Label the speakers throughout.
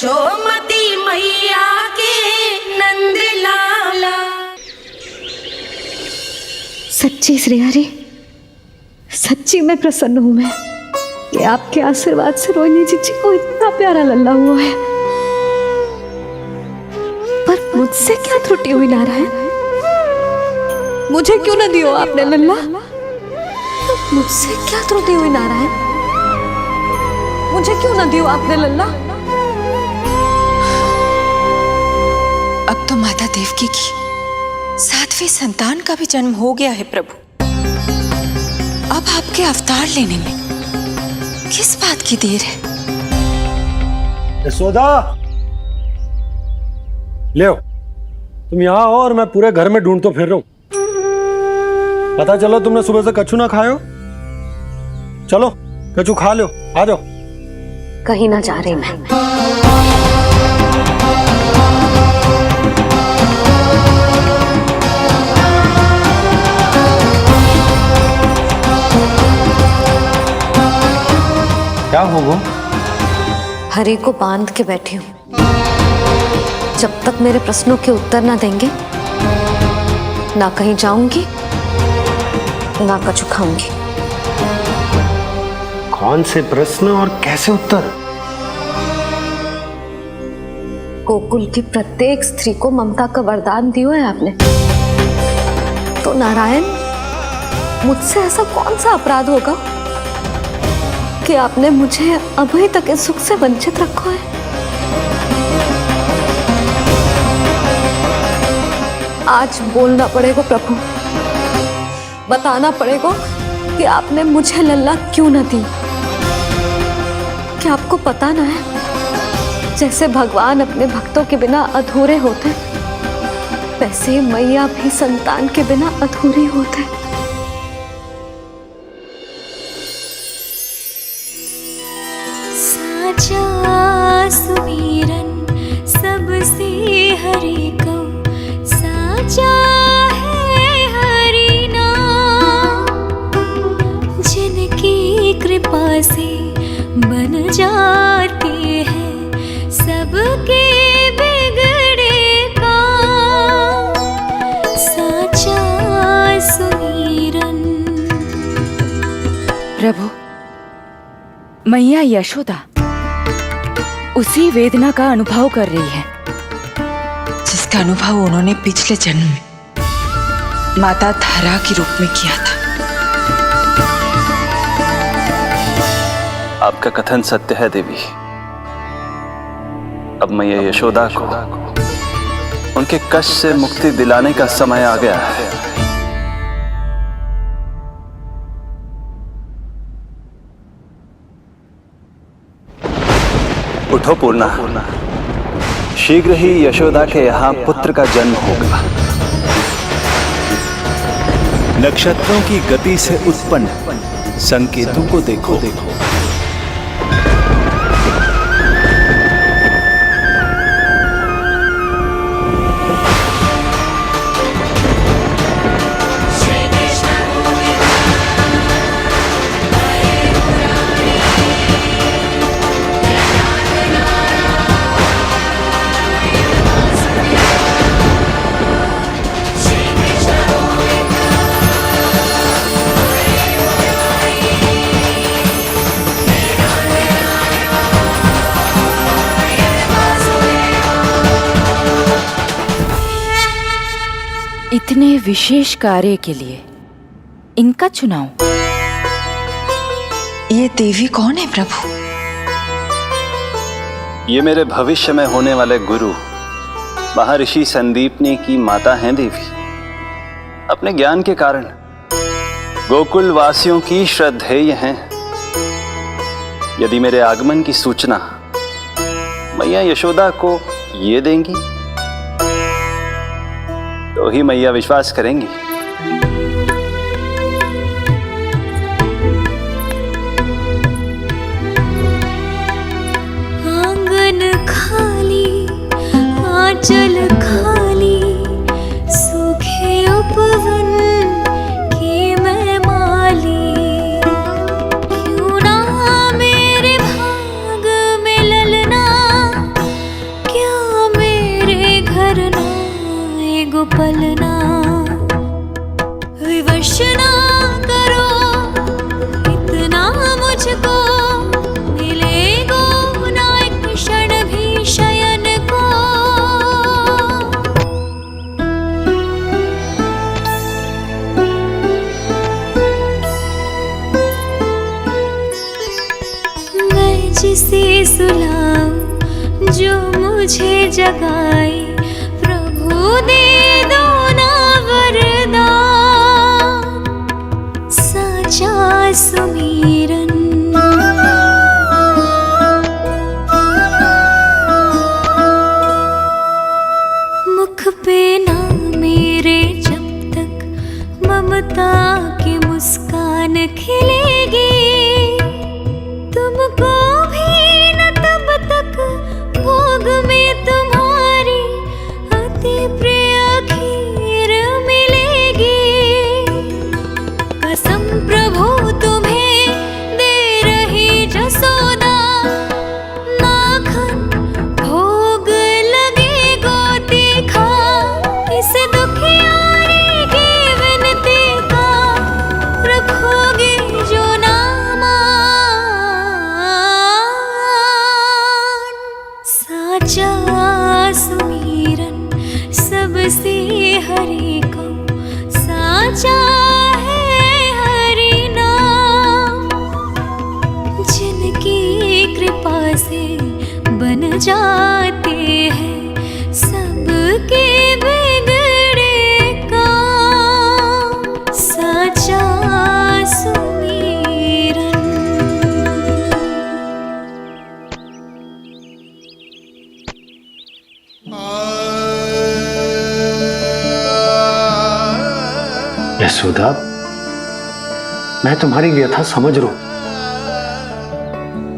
Speaker 1: यशोमती मैया के नंद लाला।
Speaker 2: सच्ची श्री हरि, सच्ची में प्रसन्न हूं मैं कि आपके आशीर्वाद से रोहिणी जी को इतना प्यारा लल्ला हुआ है। पर मुझसे क्या त्रुटि हुई नारायण? मुझे क्यों न दियो आपने लल्ला? मुझसे क्या त्रुटि हुई नारायण? मुझे क्यों न दियो आपने लल्ला?
Speaker 3: अब तो माता देवकी की 7वीं संतान का भी जन्म हो गया है प्रभु। अब आपके अवतार लेने में किस बात की देर है?
Speaker 4: यशोदा, ले आओ। तुम यहाँ आओ और मैं पूरे घर में ढूंढतो फिर रहा हूं। पता चलो तुमने सुबह से कछु ना खायो। चलो कछु खा लो, आ जाओ।
Speaker 2: कहीं ना जा रही मैं।
Speaker 4: क्या हो वो?
Speaker 2: हरि को बांध के बैठी हूं। जब तक मेरे प्रश्नों के उत्तर ना देंगे, ना कहीं जाऊंगी, ना कछु खाऊंगी।
Speaker 4: कौन से प्रश्न और कैसे उत्तर?
Speaker 2: गोकुल की प्रत्येक स्त्री को ममता का वरदान दिया है आपने, तो नारायण मुझसे ऐसा कौन सा अपराध होगा कि आपने मुझे अभी तक इस सुख से वंचित रखा है? आज बोलना पड़ेगा प्रभु, बताना पड़ेगा कि आपने मुझे लल्ला क्यों न दी। क्या आपको पता ना है, जैसे भगवान अपने भक्तों के बिना अधूरे होते, वैसे मैया भी संतान के बिना अधूरी होते।
Speaker 1: साचा सुमीरन सबसे हरि को, साचा है हरि नाम, जिनकी कृपा से बन जाते हैं सबके बिगड़े काम। साचा सुमीरन।
Speaker 3: प्रभु, मैया यशोदा उसी वेदना का अनुभव कर रही है जिसका अनुभव उन्होंने पिछले जन्म में माता धारा के रूप में किया था।
Speaker 5: आपका कथन सत्य है देवी। अब मैया यशोदा को उनके कष्ट से मुक्ति दिलाने का समय आ गया है। उठो पूर्णा, शीघ्र ही यशोदा के यहाँ पुत्र का जन्म होगा।
Speaker 6: नक्षत्रों की गति से उत्पन्न संकेतों को देखो।
Speaker 3: इतने विशेष कार्य के लिए इनका चुनाव। ये देवी कौन है प्रभु?
Speaker 5: ये मेरे भविष्य में होने वाले गुरु महर्षि संदीपनी की माता हैं देवी। अपने ज्ञान के कारण गोकुल वासियों की श्रद्धेय हैं। यदि मेरे आगमन की सूचना मैया यशोदा को ये देंगी तो ही मैया विश्वास करेंगी।
Speaker 1: आंगन खाली, आंचल खाली, सूखे उपवन की मैं माली। क्यों ना मेरे भाग में ललना पालना, विवश ना करो इतना मुझको, मिलेगो ना एक क्षण भी शयन को। मैं जिसे सुलाऊं जो मुझे जगाए, प्रभु दे दो ना वरदान, साचा सुमीरन। मुख पे ना मेरे जब तक ममता की मुस्कान खिलेगी, तुमको भी न तब तक भोग में तुम्हारी अति प्रिय खीर मिलेगी। कसम प्रभु तुम्हें दे रही जसोदा, माखन भोग लगेगो तीखा, इस दुखियारी की विनती का रखोगे जो नामान, साचा सुमीरन सबसे हरि को, साचा है हरि नाम, जिनकी कृपा से बन जाते हैं सबके बिगड़े काम, साचा सुमीरन।
Speaker 4: यशोदा, मैं तुम्हारी व्यथा समझ रहा हूं,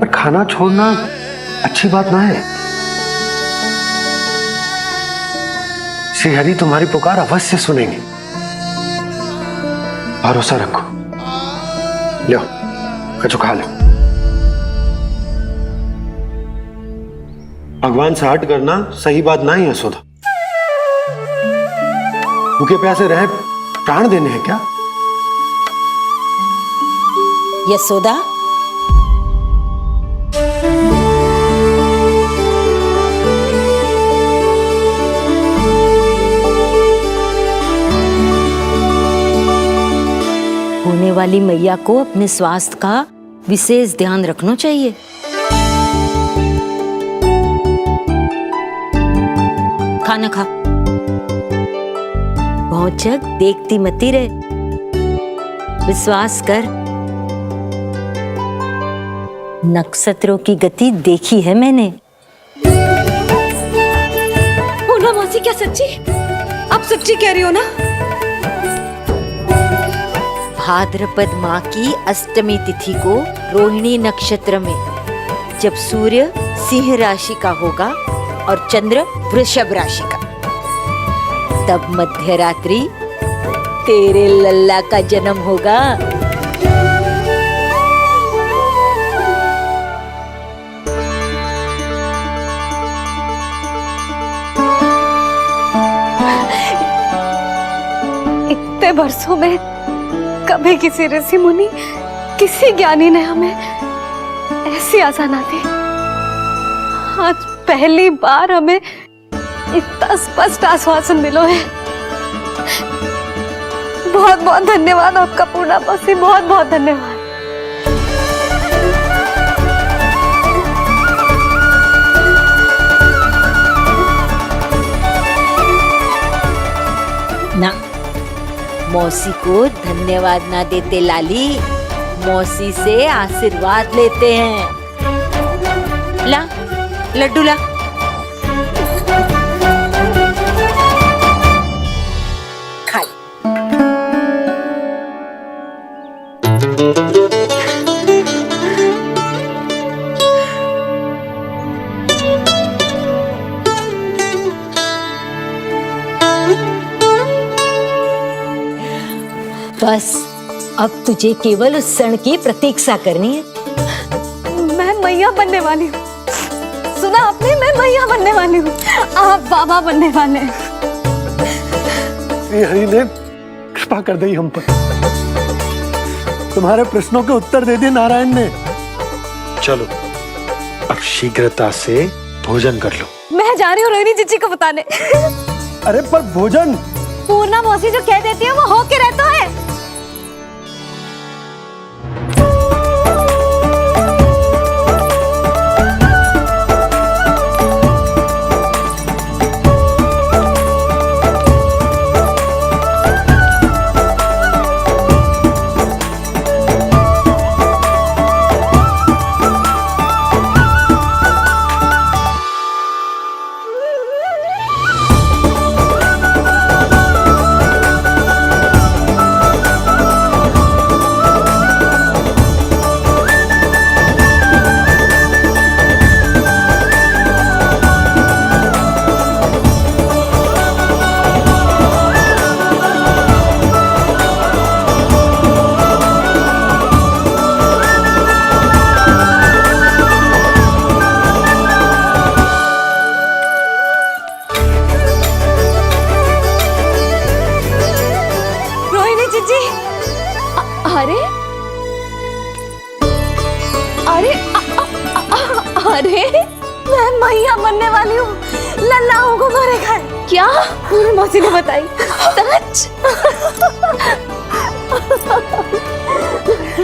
Speaker 4: पर खाना छोड़ना अच्छी बात ना है। श्री हरि तुम्हारी पुकार अवश्य सुनेंगे, भरोसा रखो। लो कछु खा लो। भगवान से हट करना सही बात ना ही यशोदा। भूखे प्यासे रहे प्राण देने हैं क्या?
Speaker 7: यशोदा, होने वाली मैया को अपने स्वास्थ्य का विशेष ध्यान रखना चाहिए। खाना खा, भौचक देखती मती रहे, विश्वास कर। नक्षत्रों की गति देखी है मैंने।
Speaker 2: पूना मौसी, क्या सच्ची? आप सच्ची कह रही हो ना?
Speaker 7: भाद्रपद माह की अष्टमी तिथि को रोहिणी नक्षत्र में, जब सूर्य सिंह राशि का होगा और चंद्र वृषभ राशि का, तब मध्य रात्रि तेरे लल्ला का जन्म होगा।
Speaker 2: इतने वर्षों में कभी किसी ऋषि मुनि, किसी ज्ञानी ने हमें ऐसी आशा ना दी। आज पहली बार हमें इतना स्पष्ट आश्वासन मिलो है। बहुत बहुत धन्यवाद आपका पूर्णा मौसी, बहुत बहुत धन्यवाद।
Speaker 7: ना, मौसी को धन्यवाद ना देते लाली, मौसी से आशीर्वाद लेते हैं। ला लड्डू ला। खा ले। बस अब तुझे केवल उस क्षण की प्रतीक्षा करनी है।
Speaker 2: मैं मैया बनने वाली हूँ। सुना आपने, मैं मैया बनने वाली हूँ। आप बाबा बनने वाले हैं।
Speaker 4: श्री हरि ने कृपा कर दी हम पर। तुम्हारे प्रश्नों के उत्तर दे दिए नारायण ने। चलो अब शीघ्रता से भोजन कर लो।
Speaker 2: मैं जा रही हूँ रोहिणी जीजी को बताने।
Speaker 4: अरे पर भोजन
Speaker 2: पूर्णा मौसी जो कह देती है वो हो के रहता है। अरे अरे अरे मैं मैया बनने वाली हूँ। लल्लाओं को मारेगा है। क्या पूरी मौसी ने बताई? सच?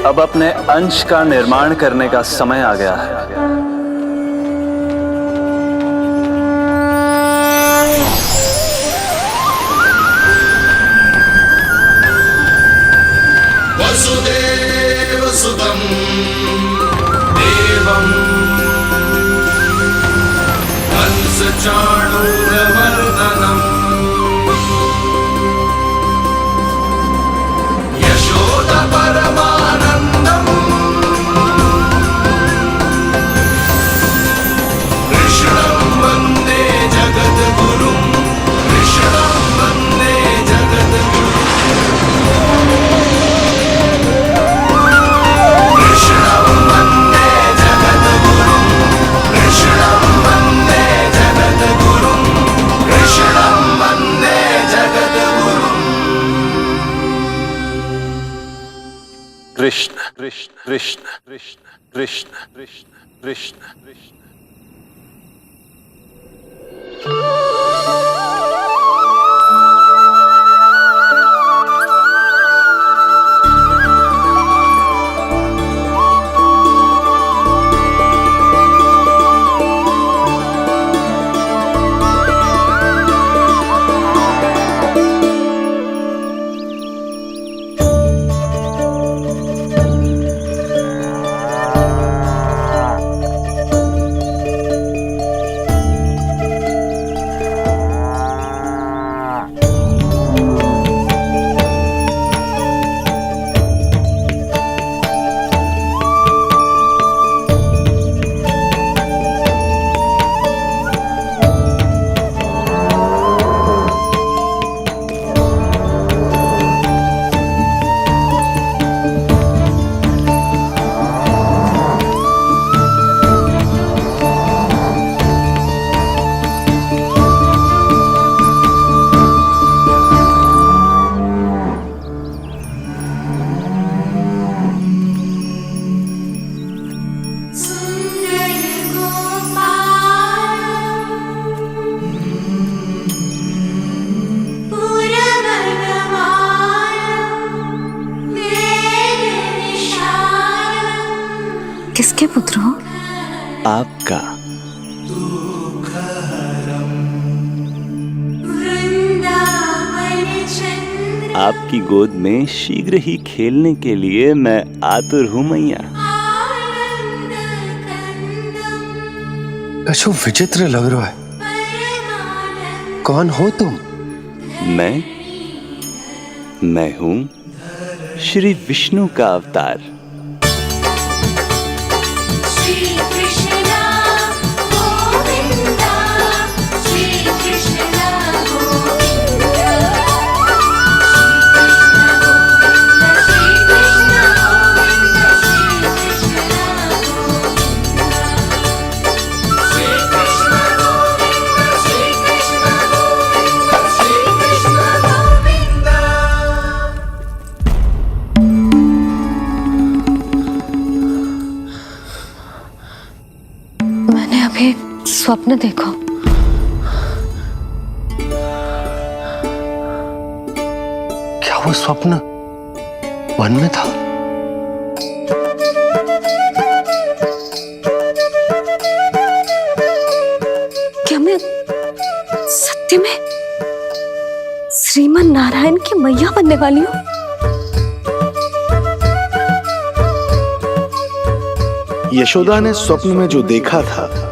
Speaker 5: अब अपने अंश का निर्माण करने का समय आ गया है।
Speaker 8: वसुदेव सुतं देवं कंसचाणूरमर्दनम् यशोदा परमानन्दम् कृष्णं वन्दे जगद्गुरुं कृष्णं वन्दे जगद्गुरुं
Speaker 5: कृष्ण कृष्ण कृष्ण कृष्ण कृष्ण कृष्ण कृष्ण कृष्ण।
Speaker 2: किसके पुत्र हो?
Speaker 6: आपका। आपकी गोद में शीघ्र ही खेलने के लिए मैं आतुर हूं मैया।
Speaker 4: कछु विचित्र लग रहा है। कौन हो तुम?
Speaker 6: मैं हूं श्री विष्णु का अवतार।
Speaker 2: स्वप्न देखो।
Speaker 4: क्या वो स्वप्न वन में था?
Speaker 2: क्या मैं सत्य में श्रीमन नारायण की मैया बनने वाली हूँ?
Speaker 9: यशोदा ने स्वप्न में जो देखा था,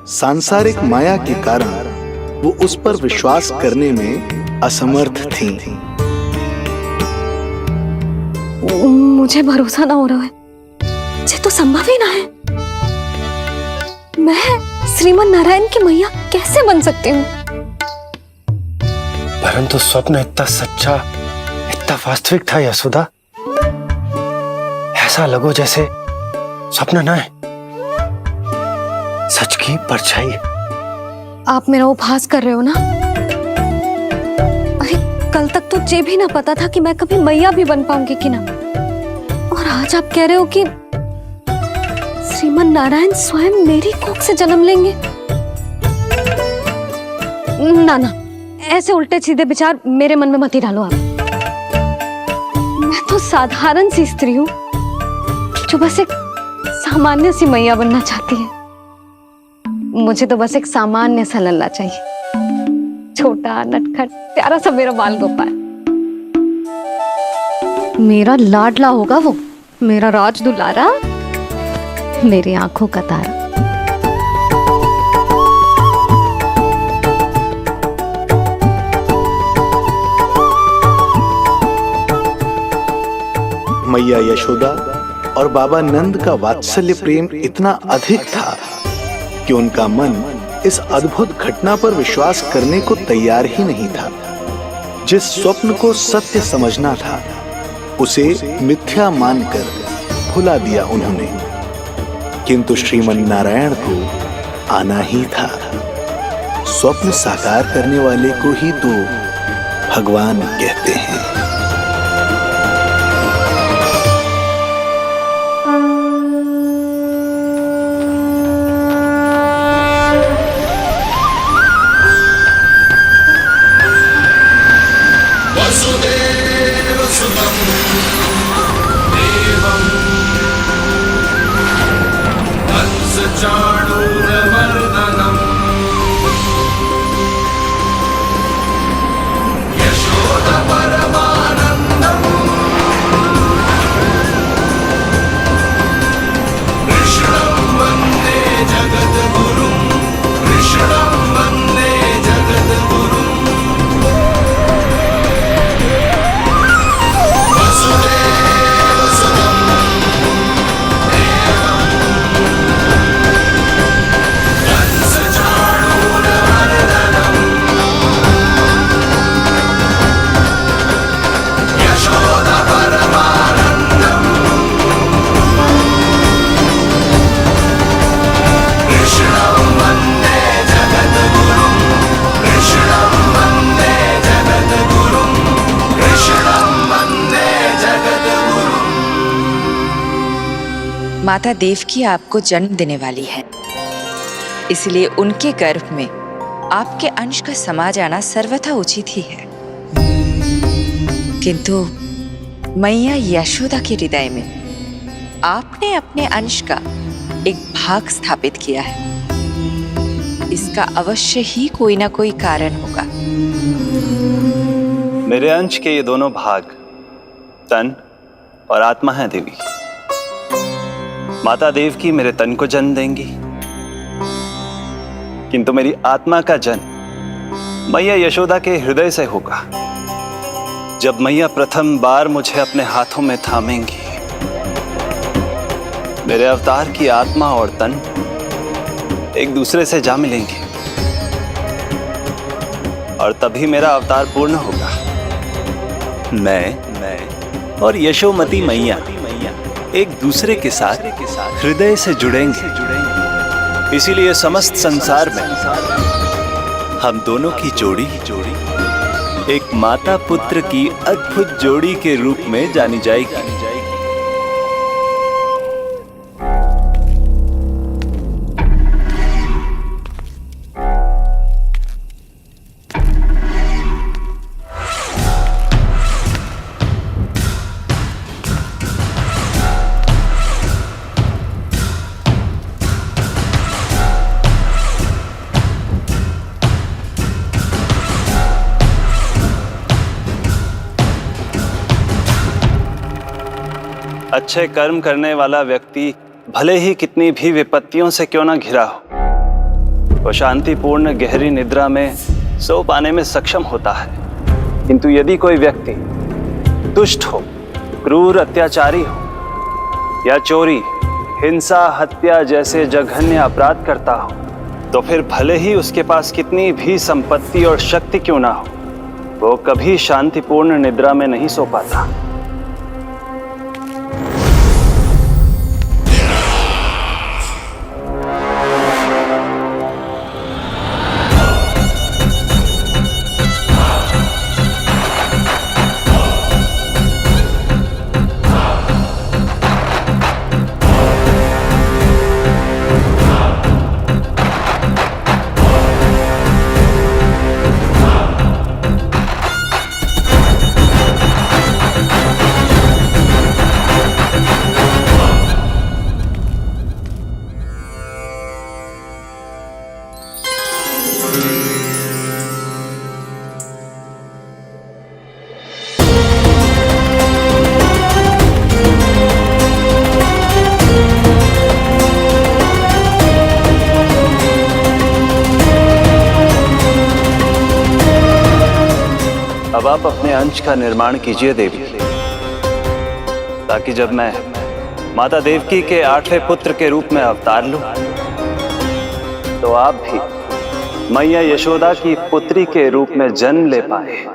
Speaker 9: सांसारिक माया के कारण वो उस पर विश्वास करने में असमर्थ थी।
Speaker 2: मुझे भरोसा ना हो रहा है, ये तो संभव ही ना है। मैं श्रीमन नारायण की मैया कैसे बन सकती हूँ?
Speaker 4: परंतु स्वप्न इतना सच्चा, इतना वास्तविक था यशोदा, ऐसा लगो जैसे स्वप्न ना है, सच की परछाई।
Speaker 2: आप मेरा उपहास कर रहे हो ना? अरे कल तक तो ये भी ना पता था कि मैं कभी मैया भी बन पाऊंगी कि ना, और आज आप कह रहे हो कि श्रीमन नारायण स्वयं मेरी कोख से जन्म लेंगे। ना ना, ऐसे उल्टे सीधे विचार मेरे मन में मत ही डालो आप। मैं तो साधारण सी स्त्री हूँ जो बस एक सामान्य सी मैया बनना चाहती है। मुझे तो बस एक सामान्य सा लल्ला चाहिए, छोटा नटखट प्यारा सा मेरा बाल गोपाल। मेरा लाडला होगा वो, मेरा राज दुलारा, मेरी आंखों का तारा।
Speaker 9: मैया यशोदा और बाबा नंद का वात्सल्य प्रेम इतना अधिक था कि उनका मन इस अद्भुत घटना पर विश्वास करने को तैयार ही नहीं था। जिस स्वप्न को सत्य समझना था, उसे मिथ्या मानकर भुला दिया उन्होंने। किंतु श्रीमन नारायण को आना ही था। स्वप्न साकार करने वाले को ही तो भगवान कहते हैं।
Speaker 8: वसुदेव सुतं देवं कंसचाणूरमर्दनम् यशोदपरमानन्दम् कृष्णं वन्दे जगद्गुरुं कृष्णं वन्दे जगद्गुरुं वसुदेव सुतं देवं कंसचाणूरमर्दनम् यशोदपरमानन्दम् कृष्णं वन्दे जगद्गुरुं कृष्णं वन्दे जगद्गुरुं कृष्णं वन्दे जगद्गुरुं।
Speaker 3: माता देवकी आपको जन्म देने वाली है, इसलिए उनके गर्भ में आपके अंश का समा जाना सर्वथा उचित ही है। किंतु मैया यशोदा के हृदय में आपने अपने अंश का एक भाग स्थापित किया है। इसका अवश्य ही कोई ना कोई कारण होगा।
Speaker 5: मेरे अंश के ये दोनों भाग तन और आत्मा हैं देवी। माता देवकी मेरे तन को जन्म देंगी, किंतु मेरी आत्मा का जन्म मैया यशोदा के हृदय से होगा। जब मैया प्रथम बार मुझे अपने हाथों में थामेंगी, मेरे अवतार की आत्मा और तन एक दूसरे से जा मिलेंगे और तभी मेरा अवतार पूर्ण होगा।
Speaker 6: मैं और यशोमती मैया एक दूसरे के साथ हृदय से जुड़ेंगे।
Speaker 5: इसीलिए समस्त संसार में
Speaker 6: हम दोनों की जोड़ी एक माता पुत्र की अद्भुत जोड़ी के रूप में जानी जाएगी।
Speaker 5: अच्छे कर्म करने वाला व्यक्ति भले ही कितनी भी विपत्तियों से क्यों ना घिरा हो, वो शांतिपूर्ण गहरी निद्रा में सो पाने में सक्षम होता है। किंतु यदि कोई व्यक्ति दुष्ट हो, क्रूर अत्याचारी हो या चोरी, हिंसा, हत्या जैसे जघन्य अपराध करता हो, तो फिर भले ही उसके पास कितनी भी संपत्ति और शक्ति क्यों ना हो, वो कभी शांतिपूर्ण निद्रा में नहीं सो पाता। अब आप अपने अंश का निर्माण कीजिए देवी, ताकि जब मैं माता देवकी के 8वें पुत्र के रूप में अवतार लूं, तो आप भी मैया यशोदा की पुत्री के रूप में जन्म ले पाए।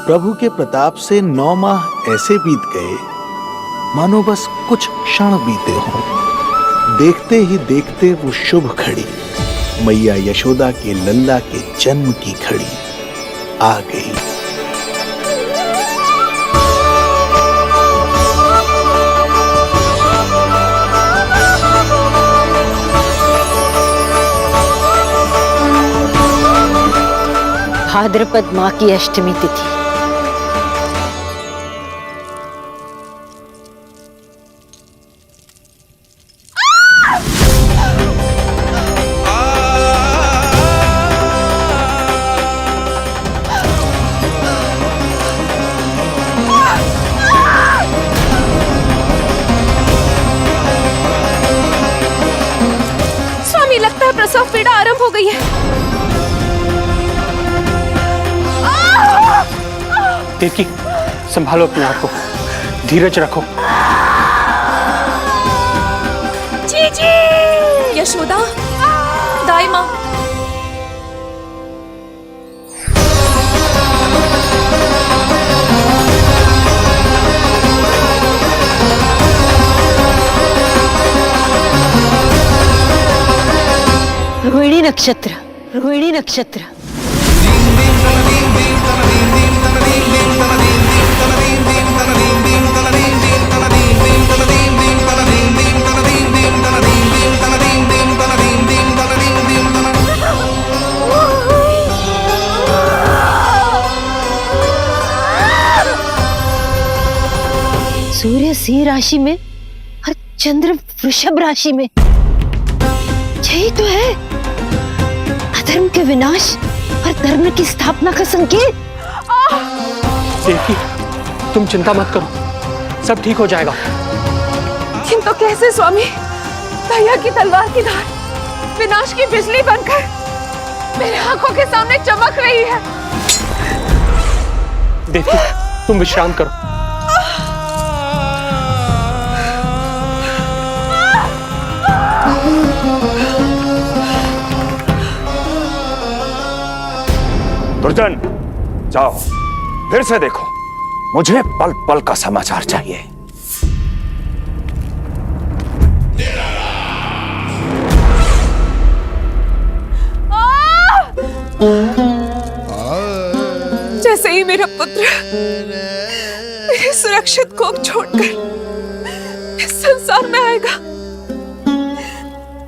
Speaker 9: प्रभु के प्रताप से 9 माह ऐसे बीत गए मानो बस कुछ क्षण बीते हों। देखते ही देखते वो शुभ घड़ी, मैया यशोदा के लल्ला के जन्म की घड़ी आ गई।
Speaker 7: भाद्रपद माह की अष्टमी तिथि।
Speaker 2: स्वामी, लगता है प्रसव पीड़ा आरंभ हो गई है।
Speaker 10: देवकी, संभालो अपने आप को, धीरज रखो।
Speaker 2: जीजी, यशोदा, दाई माँ।
Speaker 7: रोहिणी नक्षत्र, रोहिणी नक्षत्र। सूर्य सिंह राशि में और चंद्र वृषभ राशि में, यही तो है अधर्म के विनाश और धर्म की स्थापना का संकेत।
Speaker 10: देवकी, तुम चिंता मत करो, सब ठीक हो जाएगा।
Speaker 2: किंतु कैसे स्वामी? भैया की तलवार की धार विनाश की बिजली बनकर मेरे आंखों के सामने चमक रही है।
Speaker 10: देवकी, तुम विश्राम करो।
Speaker 11: दुर्जन, जाओ फिर से देखो, मुझे पल पल का समाचार चाहिए।
Speaker 12: जैसे ही मेरा पुत्र मेरे सुरक्षित कोख छोड़कर इस संसार में आएगा,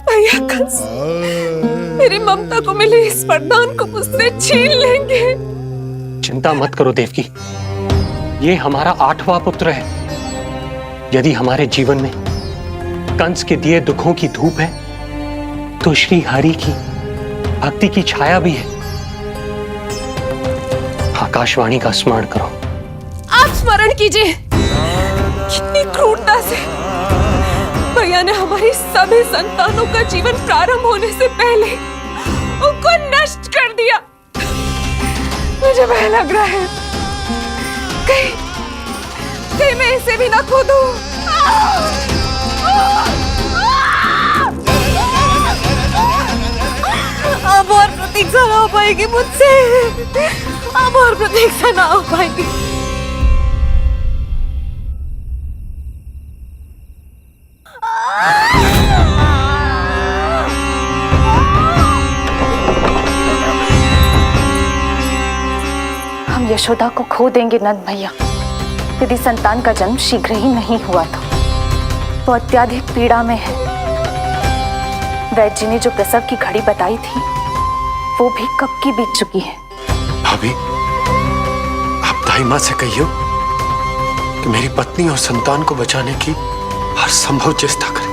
Speaker 12: भैया कंस मेरी ममता को मिले इस वरदान को मुझसे छीन लेंगे।
Speaker 10: चिंता मत करो देवकी, ये हमारा 8वां पुत्र है। यदि हमारे जीवन में कंस के दिए दुखों की धूप है, तो श्री हरि की भक्ति की छाया भी है। आकाशवाणी का स्मरण करो।
Speaker 12: आप स्मरण कीजिए, कितनी क्रूरता से भैया ने हमारी सभी संतानों का जीवन प्रारंभ होने से पहले उनको नष्ट कर दिया। मुझे भय लग रहा है, कहीं मैं इसे भी ना खो दूं। अब और प्रतीक्षा ना हो पाएगी मुझसे, अब और प्रतीक्षा ना हो पाएगी।
Speaker 2: हम यशोदा को खो देंगे नंद भैया, यदि संतान का जन्म शीघ्र ही नहीं हुआ तो। वो अत्यधिक पीड़ा में है। वैद्य जी ने जो प्रसव की घड़ी बताई थी, वो भी कब की बीत चुकी है।
Speaker 4: भाभी, आप दाई माँ से कहियो कि मेरी पत्नी और संतान को बचाने की हर संभव चेष्टा करें।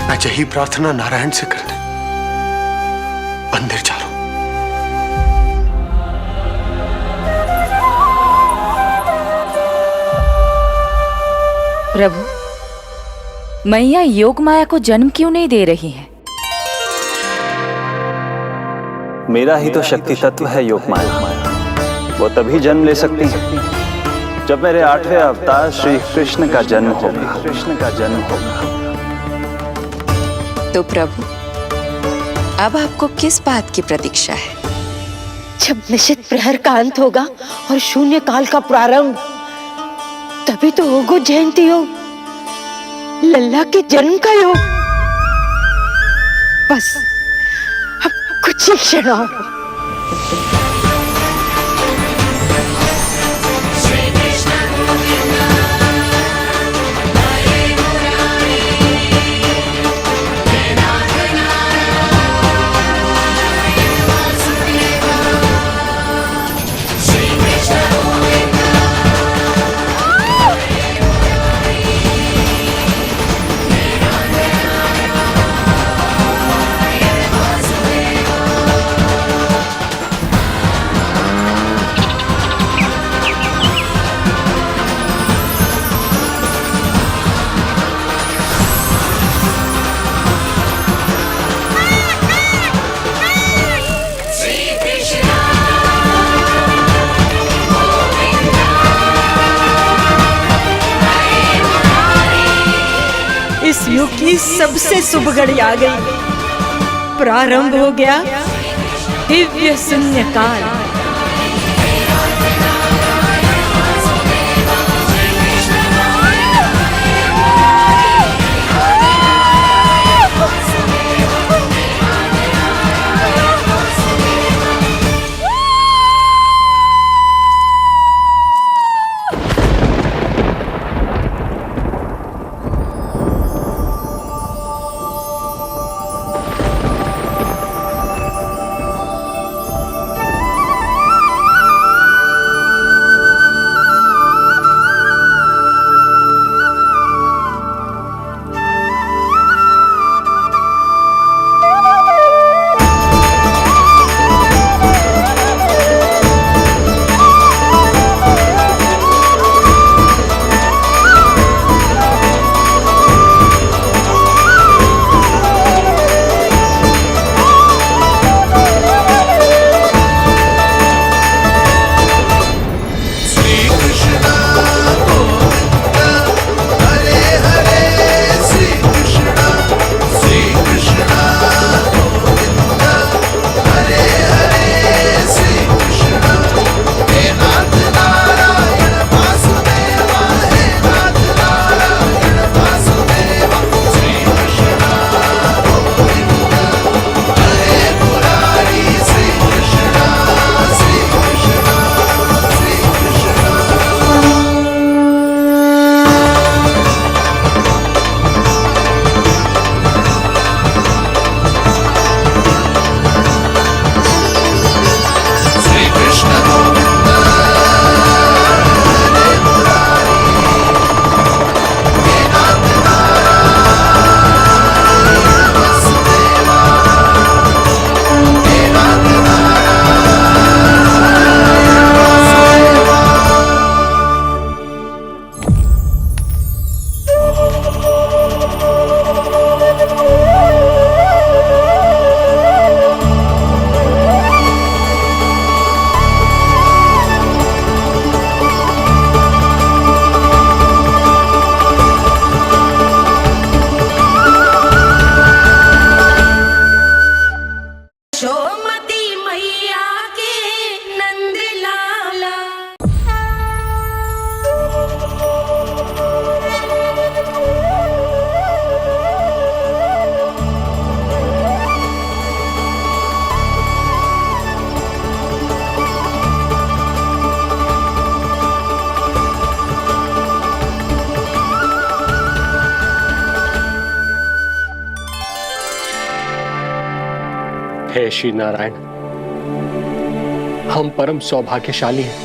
Speaker 4: मैं यही प्रार्थना नारायण से करने मंदिर जा रहा हूं।
Speaker 3: प्रभु, मैया योग माया को जन्म क्यों नहीं दे रही है?
Speaker 5: मेरा ही तो शक्ति तत्व है योग माया। वो तभी जन्म ले सकती है जब मेरे 8वें अवतार श्री कृष्ण का जन्म होगा।
Speaker 13: तो प्रभु, अब आपको किस बात की प्रतीक्षा है?
Speaker 7: जब निश्चित प्रहर का अंत होगा और शून्य काल का प्रारंभ, तभी तो होगा जयंती योग, लल्ला के जन्म का योग। बस अब कुछ ही क्षण और।
Speaker 14: इस युग की सबसे शुभ घड़ी आ गई। प्रारंभ हो गया दिव्य शून्य काल। यशोमती मैया के नंद लाला।
Speaker 10: हे श्री नारायण, हम परम सौभाग्यशाली हैं।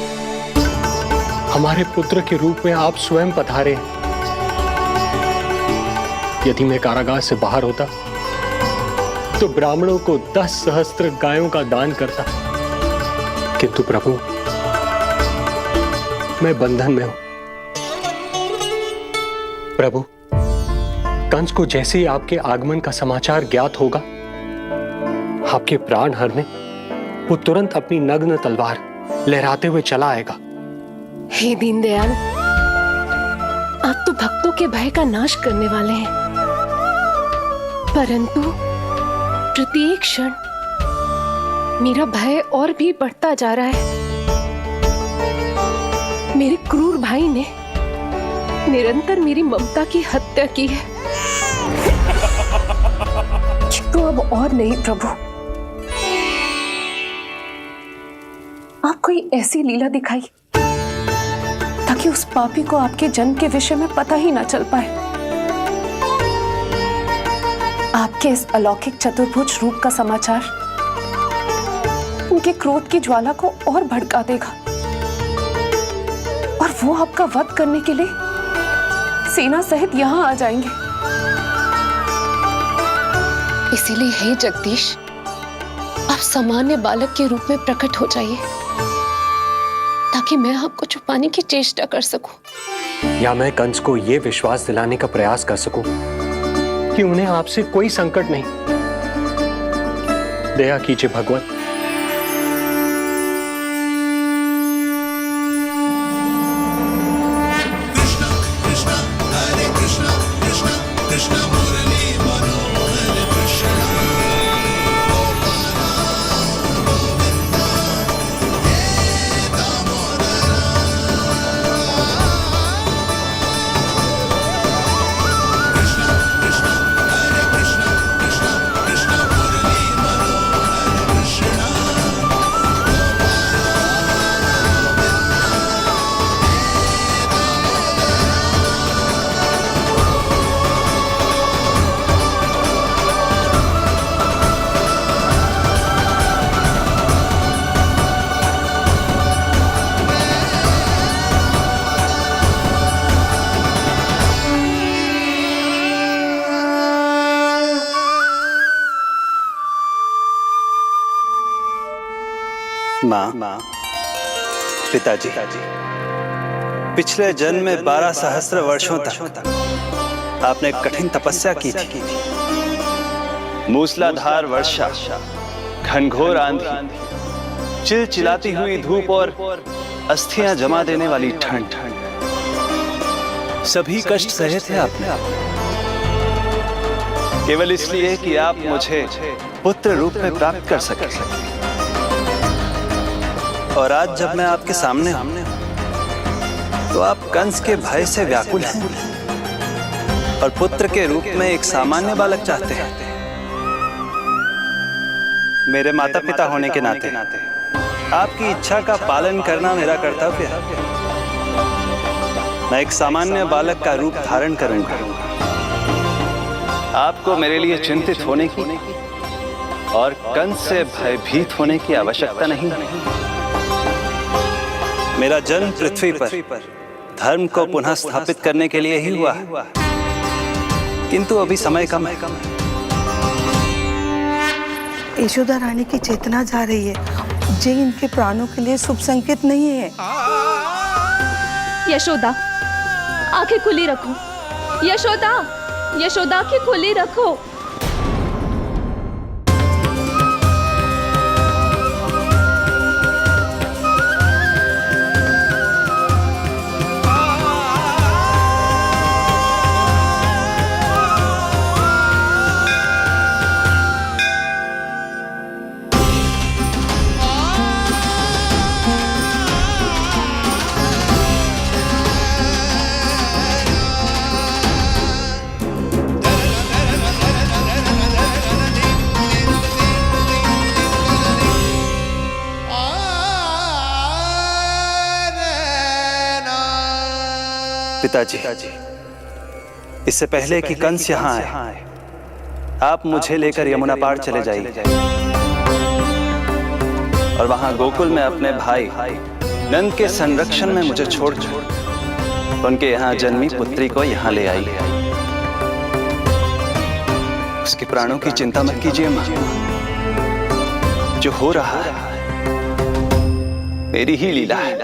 Speaker 10: हमारे पुत्र के रूप में आप स्वयं पधारे हैं। यदि मैं कारागार से बाहर होता तो ब्राह्मणों को 10 सहस्त्र गायों का दान करता, किंतु प्रभु मैं बंधन में हूं। प्रभु, कंस को जैसे ही आपके आगमन का समाचार ज्ञात होगा, आपके प्राण हरने वो तुरंत अपनी नग्न तलवार लहराते हुए चला आएगा।
Speaker 12: हे दीनदयाल, आप तो भक्तों के भय का नाश करने वाले हैं, परंतु प्रत्येक क्षण मेरा भय और भी बढ़ता जा रहा है। मेरे क्रूर भाई ने निरंतर मेरी ममता की हत्या की है।
Speaker 2: तो अब और नहीं प्रभु, आप कोई ऐसी लीला दिखाई ताकि उस पापी को आपके जन्म के विषय में पता ही ना चल पाए। आपके इस अलौकिक चतुर्भुज रूप का समाचार उनके क्रोध की ज्वाला को और भड़का देगा और वो आपका वध करने के लिए सेना सहित यहां आ जाएंगे। इसीलिए हे जगदीश, आप सामान्य बालक के रूप में प्रकट हो जाइए ताकि मैं आपको छुपाने की चेष्टा कर सकूं।
Speaker 10: या मैं कंस को यह विश्वास दिलाने का प्रयास कर सकूं कि उन्हें आपसे कोई संकट नहीं। दया कीजिए भगवान।
Speaker 5: माँ, पिताजी, पिछले जन्म में 12 सहस्त्र वर्षों तक आपने कठिन तपस्या की थी। मूसलाधार वर्षा, घनघोर आंधी, चिलचिलाती हुई धूप और अस्थियां जमा देने वाली ठंड, सभी कष्ट सहे थे आपने, केवल इसलिए कि आप मुझे पुत्र रूप में प्राप्त कर सके। और आज जब मैं आपके सामने हूं तो आप कंस के भय से व्याकुल हैं और पुत्र के रूप में एक सामान्य बालक चाहते हैं। मेरे माता पिता होने के नाते आपकी इच्छा का पालन करना मेरा कर्तव्य है। मैं एक सामान्य बालक का रूप धारण करूंगा। आपको मेरे लिए चिंतित होने की और कंस से भयभीत होने की आवश्यकता नहीं। मेरा जन्म पृथ्वी पर धर्म को पुनः स्थापित करने के लिए ही हुआ है, किंतु अभी समय कम है।
Speaker 15: यशोदा रानी की चेतना जा रही है, ये इनके प्राणों के लिए शुभ संकेत नहीं है।
Speaker 12: यशोदा, आंखें खुली रखो। यशोदा, यशोदा आंखें खुली रखो।
Speaker 5: पिताजी, इससे पहले कि कंस यहाँ आए, आप मुझे लेकर यमुना पार चले जाइए और वहां गोकुल में अपने भाई नंद के संरक्षण में मुझे छोड़ उनके यहाँ जन्मी पुत्री को यहाँ ले आई। उसके प्राणों की चिंता मत कीजिए मां, जो हो रहा है मेरी ही लीला है।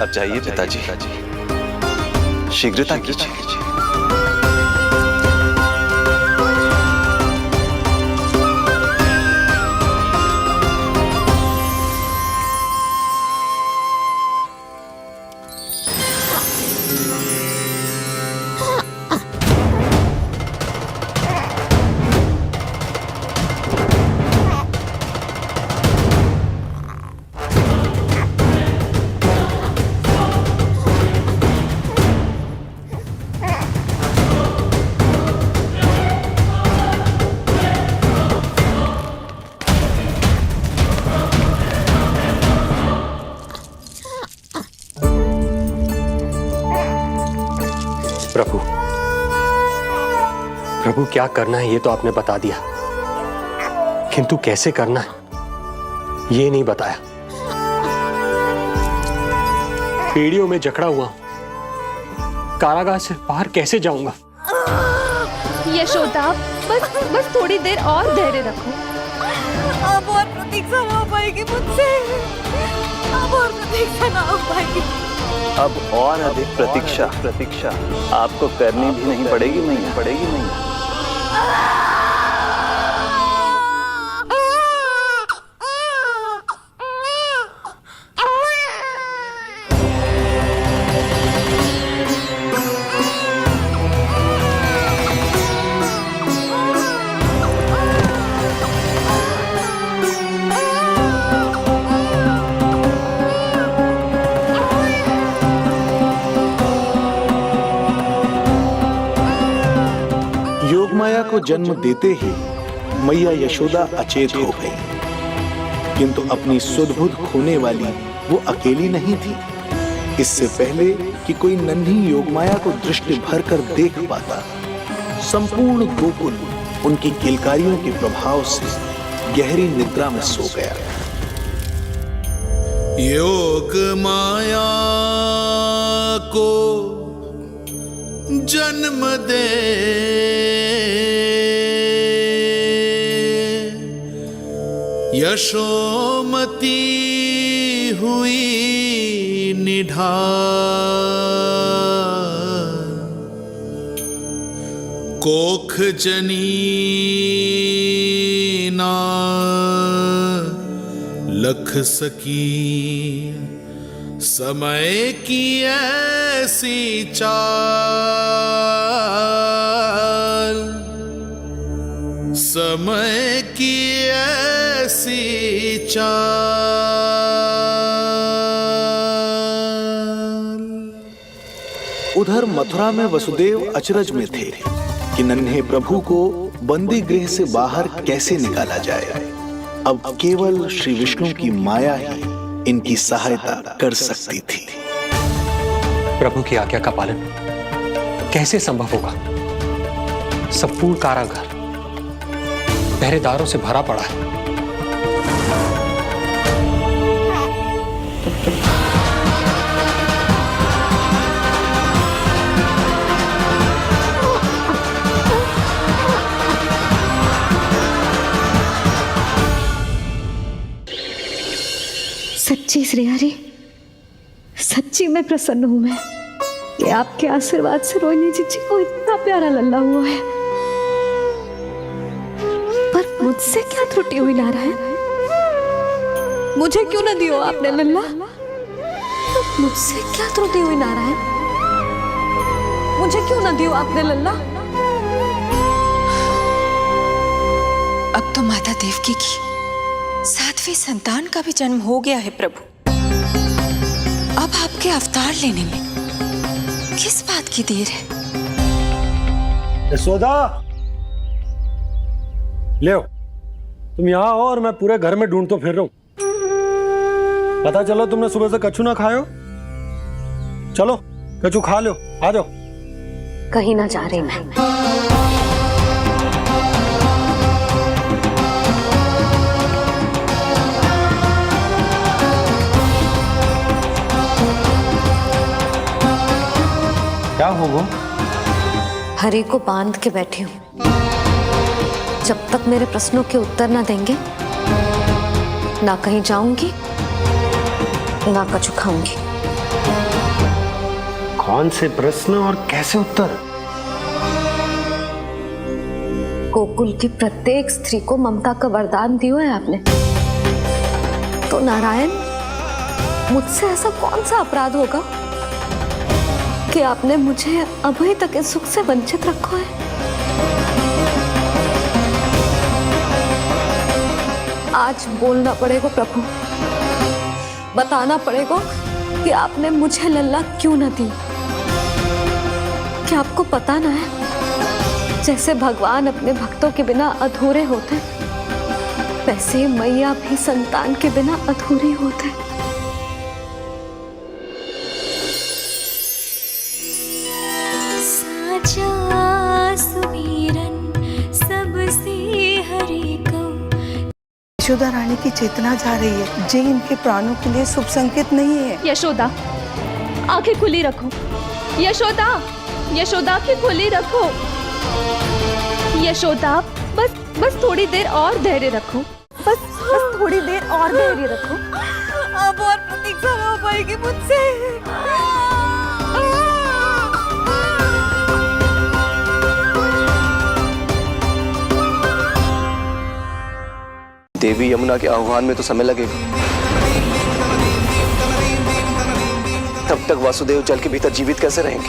Speaker 5: अब जाइए पिताजी, शीघ्रता कीजिए।
Speaker 10: प्रभु क्या करना है ये तो आपने बता दिया, किंतु कैसे करना है ये नहीं बताया। पीढ़ियों में जकड़ा हुआ हूं, कारागार से बाहर कैसे जाऊंगा?
Speaker 12: यशोदा, बस थोड़ी देर और धैर्य रखो। अब और प्रतीक्षा ना हो पाएगी मुझसे, अब और प्रतीक्षा ना हो पाएगी।
Speaker 5: अब और अधिक प्रतीक्षा आपको करनी भी नहीं पड़ेगी मैया।
Speaker 9: योगमाया को जन्म देते ही मैया यशोदा अचेत हो गई, किंतु अपनी सुध-बुध खोने वाली वो अकेली नहीं थी। इससे पहले कि कोई नन्ही योगमाया को दृष्टि भर कर देख पाता, संपूर्ण गोकुल उनकी किलकारियों के प्रभाव से गहरी निद्रा में सो गया।
Speaker 8: योग माया को जन्म दे यशोमती हुई निढाल, कोख जनी ना लख सकी, समय की ऐसी चाल, समय की ऐसी चाल।
Speaker 9: उधर मथुरा में वसुदेव अचरज में थे कि नन्हे प्रभु को बंदी गृह से बाहर कैसे निकाला जाए। अब केवल श्री विष्णु की माया ही इनकी सहायता कर सकती थी।
Speaker 10: प्रभु की आज्ञा का पालन कैसे संभव होगा? संपूर्ण कारागार पहरेदारों से भरा पड़ा है।
Speaker 2: सच्ची श्रेयारी, सच्ची मैं प्रसन्न हूं मैं कि आपके आशीर्वाद से रोहिणी जी को इतना प्यारा लल्ला हुआ है। पर मुझसे क्या त्रुटि हुई नारायण? मुझे क्यों न दियो आपने लल्ला? मुझसे क्या त्रुटि हुई नारायण? मुझे क्यों न दियो आपने लल्ला?
Speaker 13: अब तो माता देवकी की 7वीं संतान का भी जन्म हो गया है प्रभु। अब आपके अवतार लेने में किस बात की देर है?
Speaker 4: यशोदा, ले तुम यहाँ आओ और मैं पूरे घर में ढूंढतो फिर रहा हूं। पता चला तुमने सुबह से कछु ना खायो। चलो कछु खा लो, आ जाओ।
Speaker 2: कहीं ना जा रही मैं।
Speaker 4: क्या हो वो?
Speaker 2: हरि को बांध के बैठी हूँ। जब तक मेरे प्रश्नों के उत्तर ना देंगे, ना कहीं जाऊंगी, ना कछु खाऊंगी।
Speaker 4: कौन से प्रश्न और कैसे उत्तर?
Speaker 2: गोकुल की प्रत्येक स्त्री को ममता का वरदान दिया है आपने, तो नारायण मुझसे ऐसा कौन सा अपराध होगा कि आपने मुझे अभी तक इस सुख से वंचित रखा है? आज बोलना पड़ेगा प्रभु, बताना पड़ेगा कि आपने मुझे लल्ला क्यों न दी। क्या आपको पता ना है, जैसे भगवान अपने भक्तों के बिना अधूरे होते, वैसे मैया भी संतान के बिना अधूरी होते।
Speaker 1: साचा सुमीरन सबसे हरि को।
Speaker 15: यशोदा रानी की चेतना जा रही है, जे इनके प्राणों के लिए शुभ संकेत नहीं है।
Speaker 12: यशोदा, आंखें खुली रखो। यशोदा, यशोदा आंखें खुली रखो। यशोदा, बस थोड़ी देर और धैर्य रखो। बस थोड़ी देर और धैर्य रखो। अब और प्रतीक्षा हो पाएगी मुझसे।
Speaker 16: देवी यमुना के आह्वान में तो समय लगेगा। तब तक वासुदेव जल के भीतर जीवित कैसे रहेंगे?